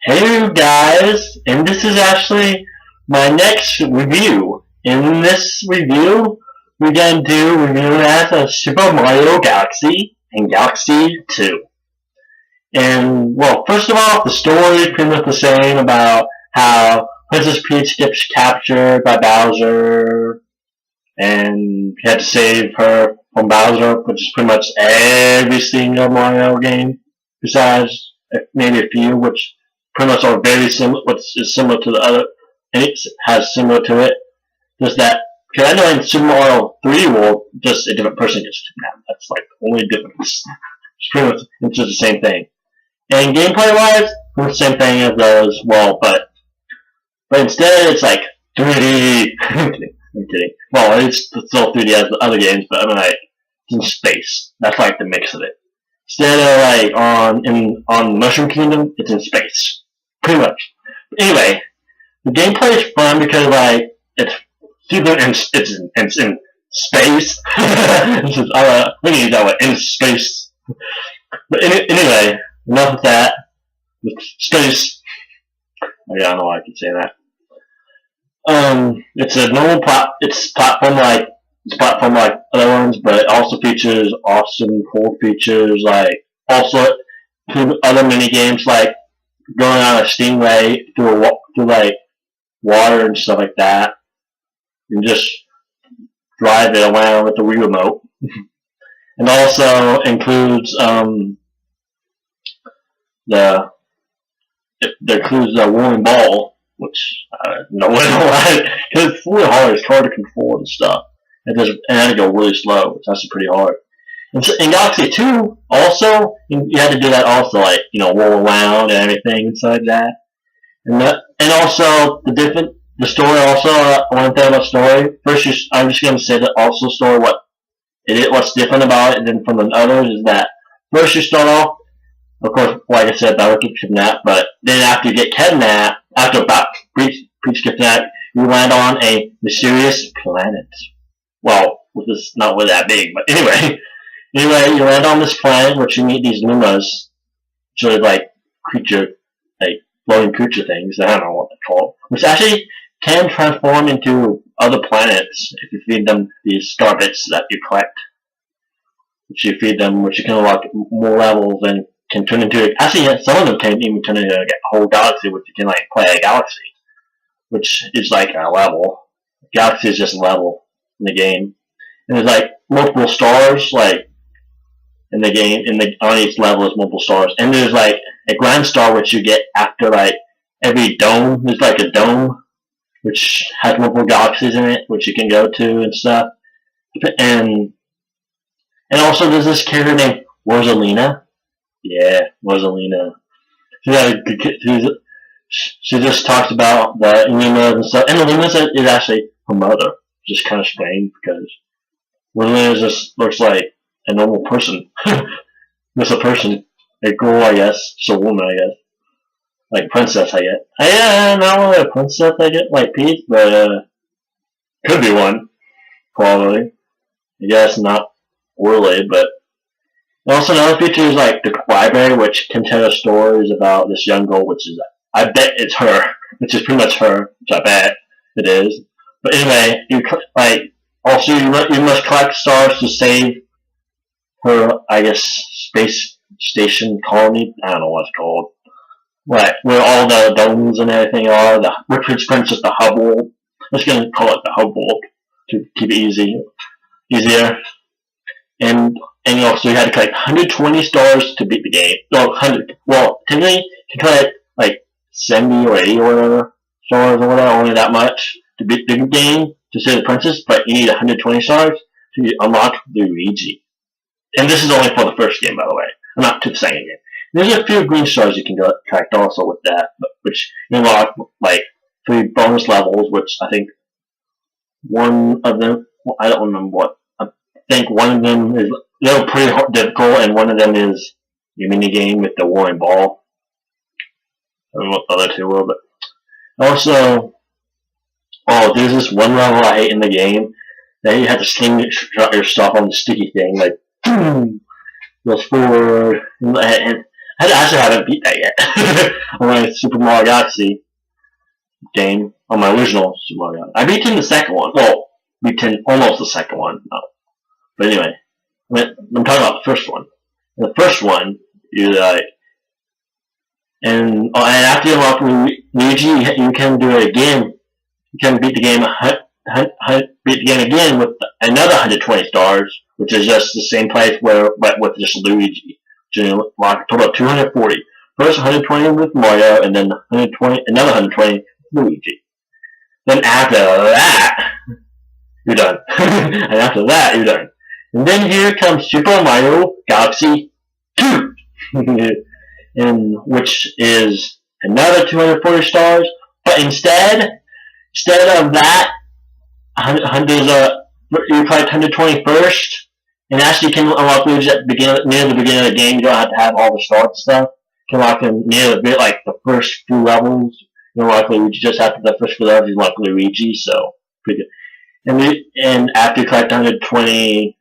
Hey guys, and this is actually my next review. In this review, we're gonna do review as a Super Mario Galaxy and Galaxy 2. And well, first of all, the story is pretty much the same about how Princess Peach gets captured by Bowser, and you have to save her from Bowser, which is pretty much every single Mario game, besides maybe a few, which pretty much are very similar, which is similar to the other, and it has similar to it. Just that, because I know in Super Mario 3 World, just a different person gets kidnapped. That's like the only difference. It's pretty much it's just the same thing. And gameplay wise, it's the same thing as those, well, but instead it's like 3D. I'm kidding. Well, it's still 3D as the other games, but I mean like it's in space. That's like the mix of it. Instead of like on Mushroom Kingdom, it's in space, pretty much. Anyway, the gameplay is fun because like it's super it's in space. We can use that word in space. But anyway, enough of that. Space. Oh, yeah, I don't know why I keep saying that. It's a normal it's platform like other ones, but it also features awesome cool features like also other mini games like going on a stingray through like water and stuff like that, and just drive it around with the Wii remote. And also includes the it includes the rolling ball, which no one like because it's really hard. It's hard to control and stuff. And had to go really slow, which that's pretty hard. And so in Galaxy 2, also you had to do that also, like roll around and everything inside that. And also the story also one thing about story. First, I'm just gonna say that also story what's different about it than from the others is that first you start off, of course, like I said, Bowser gets kidnapped, but then after you get kidnapped, after Peach gets kidnapped, you land on a mysterious planet. Well, it's not really that big, but anyway. Anyway, you land on this planet, which you meet these Numas, which are like floating creature things. I don't know what they're called. Which actually can transform into other planets if you feed them these star bits that you collect. Which you feed them, which you can unlock more levels and can turn into. Actually, some of them can even turn into a whole galaxy, which you can like play a galaxy, which is like a level. Galaxy is just a level in the game, and there's like multiple stars like in the game. On each level is multiple stars, and there's like a grand star which you get after like every dome. There's like a dome which has multiple galaxies in it, which you can go to and stuff. And also there's this character named Rosalina. Yeah, Rosalina. She just talks about the Lunas and stuff. And the Lunas is actually her mother. Just kind of strange because Rosalina just looks like a normal person. Just a person. A girl, I guess. Just a woman, I guess. Like princess, I guess. Yeah, not really a princess, I guess, like Peach, but could be one, probably. I guess not really, but also another feature is like the library, which can tell stories about this young girl, which is I bet it's her, which is pretty much her, which I bet it is. But anyway, also you must collect stars to save her, I guess, space station colony. I don't know what it's called. Right, where all the domes and everything are. Which is just the Hubble. I'm just gonna call it the Hubble to keep it easier. And also you had to collect 120 stars to beat the game. No, 100. Well, technically you can collect like 70 or 80 or whatever stars or whatever, only that much to beat the game to save the princess. But you need 120 stars to unlock the Luigi. And this is only for the first game, by the way. Not to the second game. There's a few green stars you can collect also with that, which you unlock like 3 bonus levels, which I think one of them, I don't remember what. I think one of them is they're pretty difficult, and one of them is your mini game with the warring ball. I don't know what the other two were, but also, there's this one level I hate in the game that you have to sling your stuff on the sticky thing, like goes forward, and I actually haven't beat that yet. On my Super Mario Galaxy game, on my original Super Mario Galaxy. I beat the second one. Well, beat almost the second one. No. But anyway, I'm talking about the first one. In the first one, you like, and after you unlock Luigi, you can do it again. You can beat the game, beat the game again with another 120 stars, which is just the same place but with just Luigi. So you unlock a total of 240. First 120 with Mario, and then another 120 with Luigi. Then after that, you're done. And after that, you're done. And then here comes Super Mario Galaxy 2, which is another 240 stars, but instead of that, you play 120 first, and actually you can unlock Luigi near the beginning of the game. You don't have to have all the start stuff. You can unlock them near the bit, like the first few levels. You unlock Luigi just after the first few levels. You unlock Luigi, so pretty good. And after you collect 120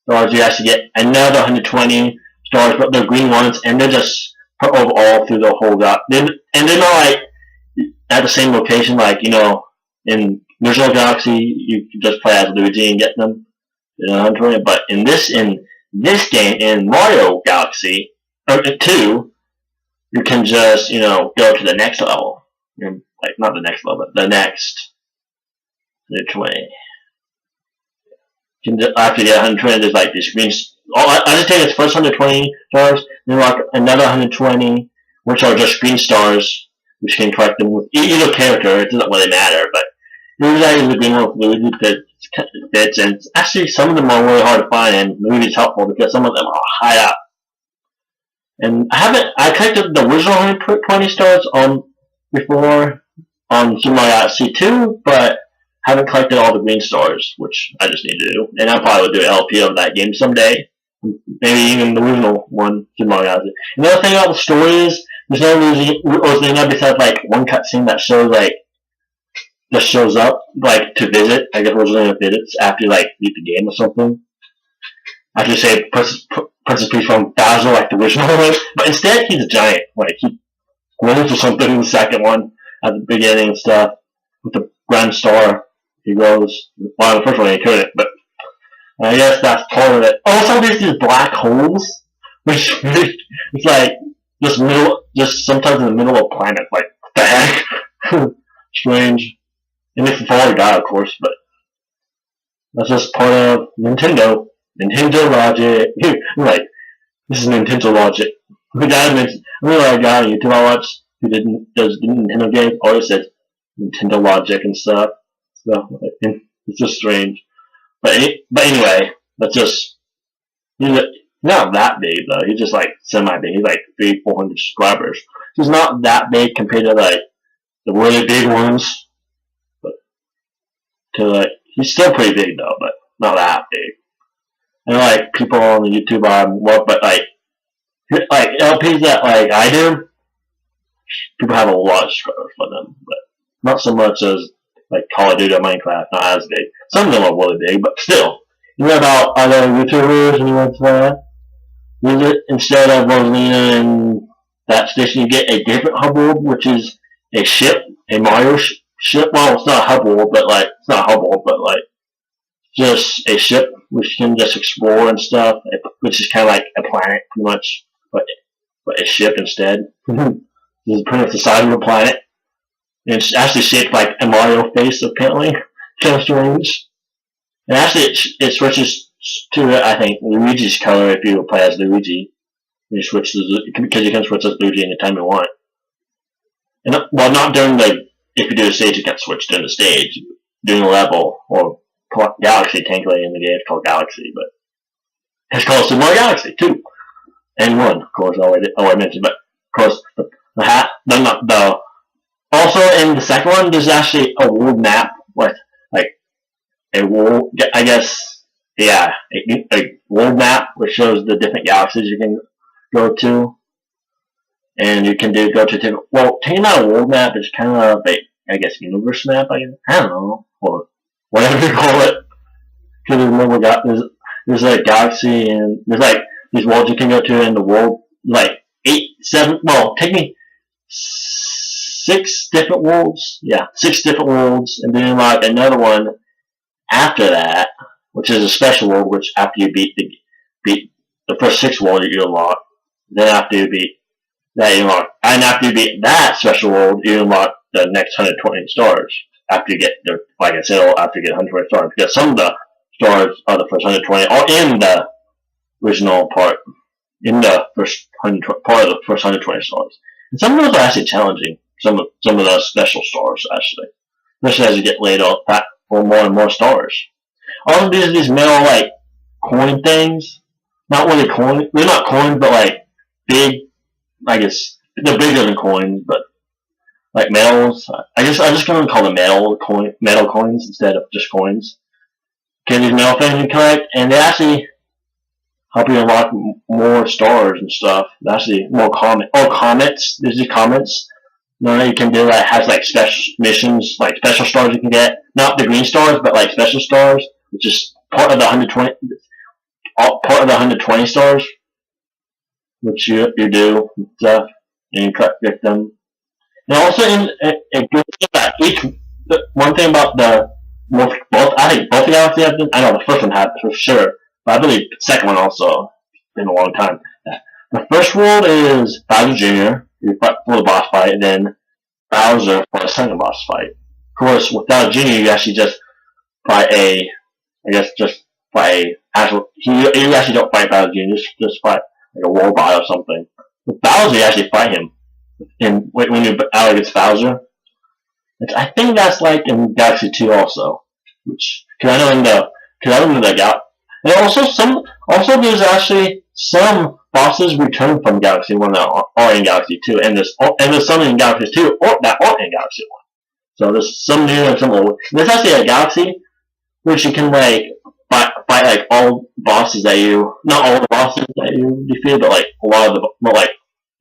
stars, you actually get another 120 stars, but they're green ones, and they're just put over all through the whole and they're not like at the same location, like in original Galaxy, you can just play as Luigi and get them, but in this game, in Mario Galaxy 2, you can just go to the next level, like not the next level, but the next 120. You can just, after you get 120, there's like these green. I just take its first 120 stars, then like another 120, which are just green stars, which can collect them with either character. It doesn't really matter, but usually the green one with Luigi fits, and actually some of them are really hard to find, and Luigi's helpful because some of them are high up. And I collected the original 120 stars before on Super Mario Galaxy 2, but haven't collected all the green stars, which I just need to do. And I probably will do an LP of that game someday. Maybe even the original one, Super Mario Galaxy. Another thing about the story is, there's no Luigi besides like one cutscene that shows up like to visit. I guess originally visits after you like beat the game or something. After you say Princess Peach from Bowser like the original one, but instead he's a giant. Like he grows or something in the second one at the beginning and stuff with the grand star. He grows. Well, the first one he couldn't, but I guess that's part of it. Also, there's these black holes, which it's like just sometimes in the middle of planets. Like what the heck? Strange. And it's Fallen God, of course, but that's just part of Nintendo. Nintendo logic. Like, this is Nintendo logic. The guy mentioned, I really like a guy on YouTube I watch who does Nintendo games, always says Nintendo logic and stuff. So, it's just strange. But anyway, that's just, he's not that big though. He's just like semi-big. He's like 300-400 subscribers. He's not that big compared to like the really big ones. He's still pretty big though, but not that big. And like people on the YouTube but like LPs that like I do, people have a lot of subscribers for them, but not so much as like Call of Duty or Minecraft, not as big. Some of them are really big, but still. You know about other YouTubers and you want to that? Instead of Rosalina and that station, you get a different hub world, which is a ship, a Mario ship. Well, it's not a hub world, but like it's not a hub world, but like just a ship which can just explore and stuff, which is kind of like a planet, pretty much, but a ship instead. This is pretty much the size of a planet. And it's actually shaped like a Mario face, apparently. Kind of strange. And actually, it switches to, I think, Luigi's color if you play as Luigi. You switch because you can switch as Luigi anytime you want. And well, not during if you do a stage, you can switch during the stage. During a level, or Galaxy, technically in the game, it's called Galaxy, but it's called Super Mario Galaxy 2. And 1, of course, I mentioned, but of course, also in the second one, there's actually a world map with, like, a world, I guess, yeah, a world map which shows the different galaxies you can go to. And you can go to different, well, taking out a world map is kind of a, I guess, universe map, I don't know, or whatever you call it. Because there's like galaxy, and there's like these worlds you can go to in the world, like 8, 7, well, take me 6 different worlds. Yeah, 6 different worlds, and then unlock another one after that, which is a special world, which after you beat the first 6 worlds you unlock, then after you beat that you unlock, and after you beat that special world, you unlock the next 120 stars. After you get, like I said, after you get 120 stars, because some of the stars are the first 120 are in the original part, in the first 120 part of the first 120 stars. And some of those are actually challenging. Some of those special stars actually, especially as you get laid off for more and more stars. All of these metal like coin things, not really coin. They're not coins, but like big. I guess they're bigger than coins, but like metals. I just gonna call them metal coins instead of just coins. Okay, these metal things you collect, and they actually help you unlock more stars and stuff. Actually, more comets. There's these comets. You can do that has like special missions, like special stars you can get. Not the green stars, but like special stars, which is part of the 120, part of the 120 stars, which you do and stuff, and you get them. And also, one thing about both I think both the Galaxy have been. I know the first one had for sure, but I believe the second one also been a long time. The first world is Bowser Jr. You fight for the boss fight, and then Bowser for the second boss fight. Of course, with Bowser Jr., you actually just fight actual. You actually don't fight Bowser Jr. Just fight like a robot or something. With Bowser, you actually fight him. When you're out against Bowser, I think that's like in Galaxy 2 also. Because I know in the and also there's actually some bosses return from Galaxy 1 that are in Galaxy 2, and there's some in Galaxy 2 that aren't in Galaxy 1. So there's some new and some old. There's actually a Galaxy which you can like fight like all bosses not all the bosses that you defeat, but like a lot of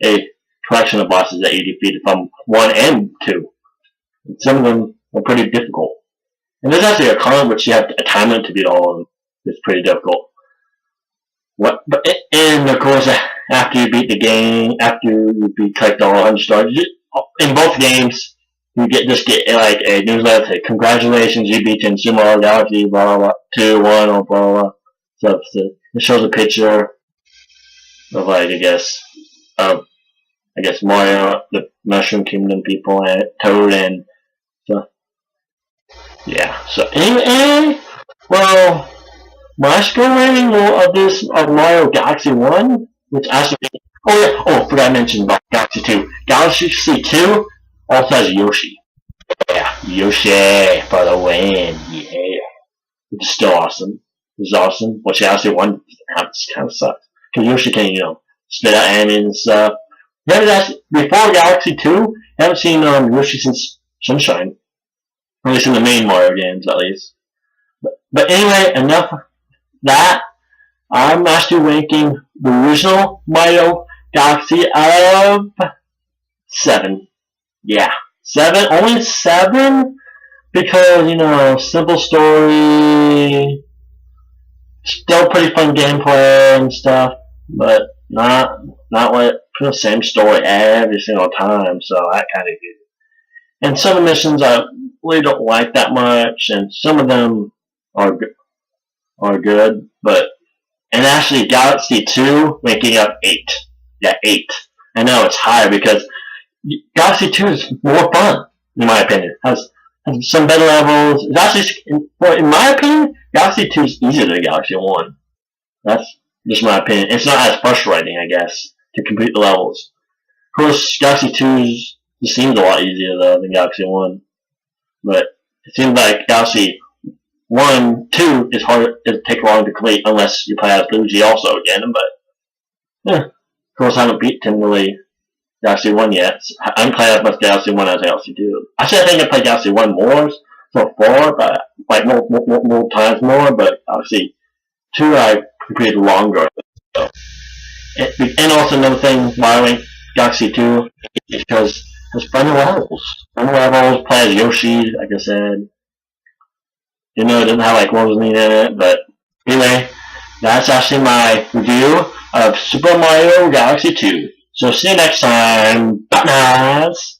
a collection of bosses that you defeated from 1 and 2. And some of them are pretty difficult. And there's actually a con which you have a timer to beat all of them. It's pretty difficult. And of course, after you beat the game, after you collect all 100 stars, in both games, you get like a newsletter say, congratulations, you beat in Sumo Galaxy, blah, blah, blah, 2, 1, or blah, blah, blah. So it shows a picture of like, I guess Mario, the Mushroom Kingdom people, and Toad, and so yeah. So anyway, well, my score rating of Mario Galaxy 1, which actually, forgot to mention about Galaxy 2. Galaxy 2 also has Yoshi. Yeah, Yoshi for the win. Yeah, which is still awesome. It's awesome. Which Galaxy 1 kind of sucks because Yoshi can spit out enemies and stuff. Before Galaxy 2, I haven't seen Yoshi since Sunshine. At least in the main Mario games, at least. But anyway, enough of that. I'm actually ranking the original Mario Galaxy out of 7. Yeah, 7. Only 7? Because, simple story, still pretty fun gameplay and stuff, but not like the same story every single time, so that kind of good. And some of the missions I really don't like that much, and some of them are good, and actually Galaxy 2 making up 8. Yeah, 8. I know it's higher because Galaxy 2 is more fun, in my opinion. Has some better levels. It's actually, in my opinion, Galaxy 2 is easier than Galaxy 1. That's just my opinion. It's not as frustrating, I guess, to complete the levels. Of course, Galaxy 2 seems a lot easier though than Galaxy 1. But it seems like Galaxy 2 is hard. It takes long to complete unless you play as Luigi also again. But of course, I haven't beat Galaxy 1 yet. I haven't played as much Galaxy 1 as Galaxy 2. Actually, I think I played Galaxy 1 more so far, but like more times more. But Galaxy 2 I completed longer. So. And also another thing why I went Galaxy 2 is because there's fun levels. Fun levels, play as Yoshi, like I said. It doesn't have like Rosalie in it, but anyway, that's actually my review of Super Mario Galaxy 2. So see you next time. Partners!